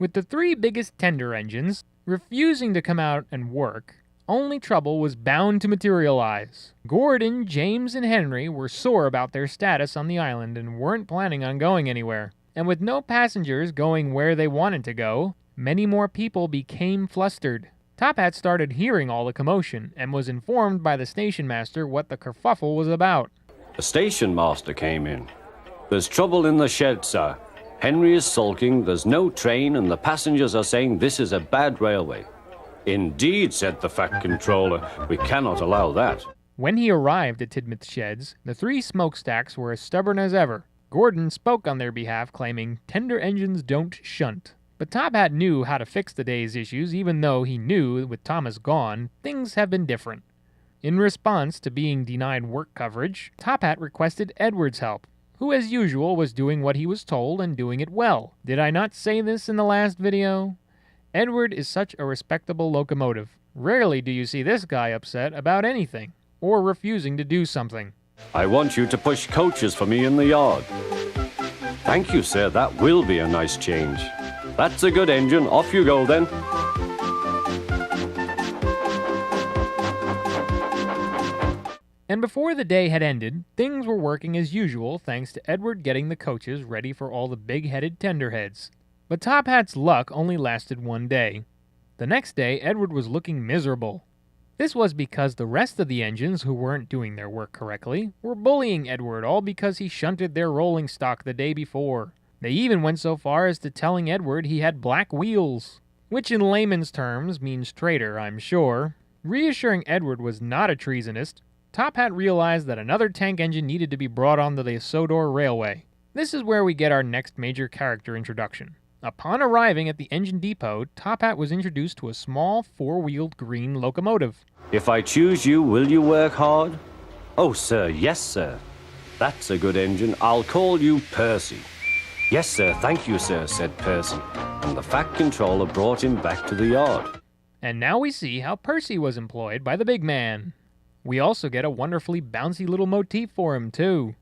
With the three biggest tender engines refusing to come out and work, only trouble was bound to materialize. Gordon, James, and Henry were sore about their status on the island and weren't planning on going anywhere. And with no passengers going where they wanted to go, many more people became flustered. Top Hat started hearing all the commotion and was informed by the station master what the kerfuffle was about. The station master came in. There's trouble in the shed, sir. Henry is sulking, there's no train, and the passengers are saying this is a bad railway. Indeed, said the Fat Controller, we cannot allow that. When he arrived at Tidmouth's sheds, the three smokestacks were as stubborn as ever. Gordon spoke on their behalf, claiming tender engines don't shunt. But Top Hat knew how to fix the day's issues, even though he knew, with Thomas gone, things have been different. In response to being denied work coverage, Top Hat requested Edward's help, who as usual was doing what he was told and doing it well. Did I not say this in the last video? Edward is such a respectable locomotive. Rarely do you see this guy upset about anything, or refusing to do something. I want you to push coaches for me in the yard. Thank you, sir, that will be a nice change. That's a good engine, off you go then. And before the day had ended, things were working as usual thanks to Edward getting the coaches ready for all the big-headed tenderheads. But Top Hat's luck only lasted one day. The next day, Edward was looking miserable. This was because the rest of the engines who weren't doing their work correctly were bullying Edward, all because he shunted their rolling stock the day before. They even went so far as to telling Edward he had black wheels, which in layman's terms means traitor, I'm sure. Reassuring Edward was not a treasonist, Top Hat realized that another tank engine needed to be brought onto the Sodor Railway. This is where we get our next major character introduction. Upon arriving at the engine depot, Top Hat was introduced to a small, four-wheeled green locomotive. If I choose you, will you work hard? Oh, sir, yes, sir. That's a good engine. I'll call you Percy. Yes, sir, thank you, sir, said Percy. And the Fat Controller brought him back to the yard. And now we see how Percy was employed by the big man. We also get a wonderfully bouncy little motif for him, too.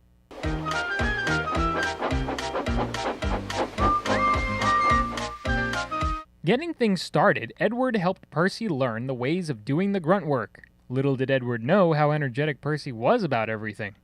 Getting things started, Edward helped Percy learn the ways of doing the grunt work. Little did Edward know how energetic Percy was about everything.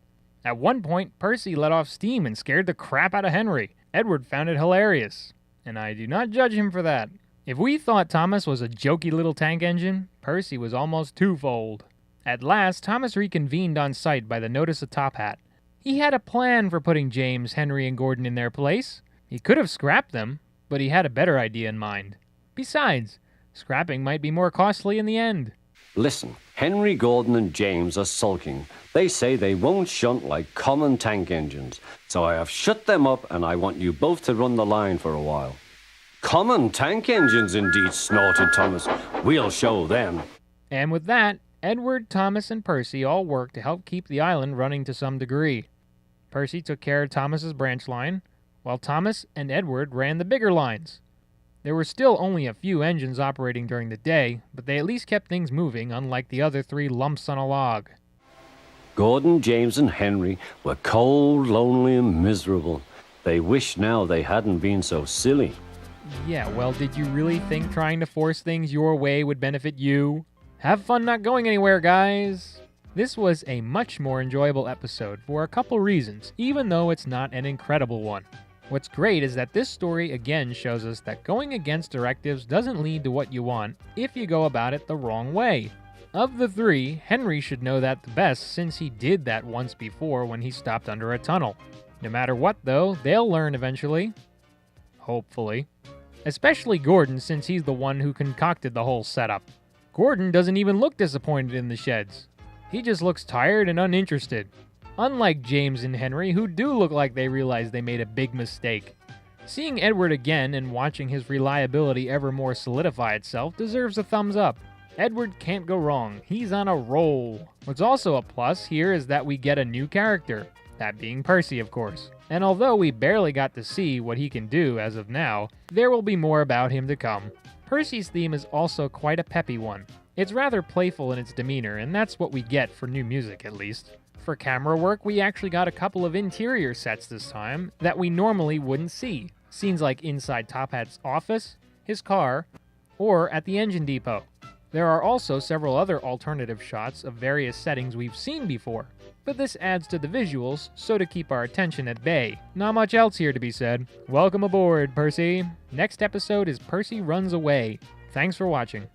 At one point, Percy let off steam and scared the crap out of Henry. Edward found it hilarious, and I do not judge him for that. If we thought Thomas was a jokey little tank engine, Percy was almost twofold. At last, Thomas reconvened on site by the notice of Top Hat. He had a plan for putting James, Henry, and Gordon in their place. He could have scrapped them, but he had a better idea in mind. Besides, scrapping might be more costly in the end. Listen, Henry, Gordon, and James are sulking. They say they won't shunt like common tank engines, so I have shut them up and I want you both to run the line for a while. Common tank engines indeed, snorted Thomas. We'll show them. And with that, Edward, Thomas, and Percy all worked to help keep the island running to some degree. Percy took care of Thomas's branch line, while Thomas and Edward ran the bigger lines. There were still only a few engines operating during the day, but they at least kept things moving, unlike the other three lumps on a log. Gordon, James, and Henry were cold, lonely, and miserable. They wished now they hadn't been so silly. Yeah, well, did you really think trying to force things your way would benefit you? Have fun not going anywhere, guys! This was a much more enjoyable episode for a couple reasons, even though it's not an incredible one. What's great is that this story again shows us that going against directives doesn't lead to what you want if you go about it the wrong way. Of the three, Henry should know that the best since he did that once before when he stopped under a tunnel. No matter what though, they'll learn eventually. Hopefully. Especially Gordon since he's the one who concocted the whole setup. Gordon doesn't even look disappointed in the sheds. He just looks tired and uninterested. Unlike James and Henry, who do look like they realize they made a big mistake. Seeing Edward again and watching his reliability ever more solidify itself deserves a thumbs up. Edward can't go wrong. He's on a roll. What's also a plus here is that we get a new character, that being Percy, of course. And although we barely got to see what he can do as of now, there will be more about him to come. Percy's theme is also quite a peppy one. It's rather playful in its demeanor, and that's what we get for new music at least. For camera work, we actually got a couple of interior sets this time that we normally wouldn't see. Scenes like inside Top Hat's office, his car, or at the engine depot. There are also several other alternative shots of various settings we've seen before, but this adds to the visuals, so to keep our attention at bay. Not much else here to be said. Welcome aboard, Percy. Next episode is Percy Runs Away. Thanks for watching.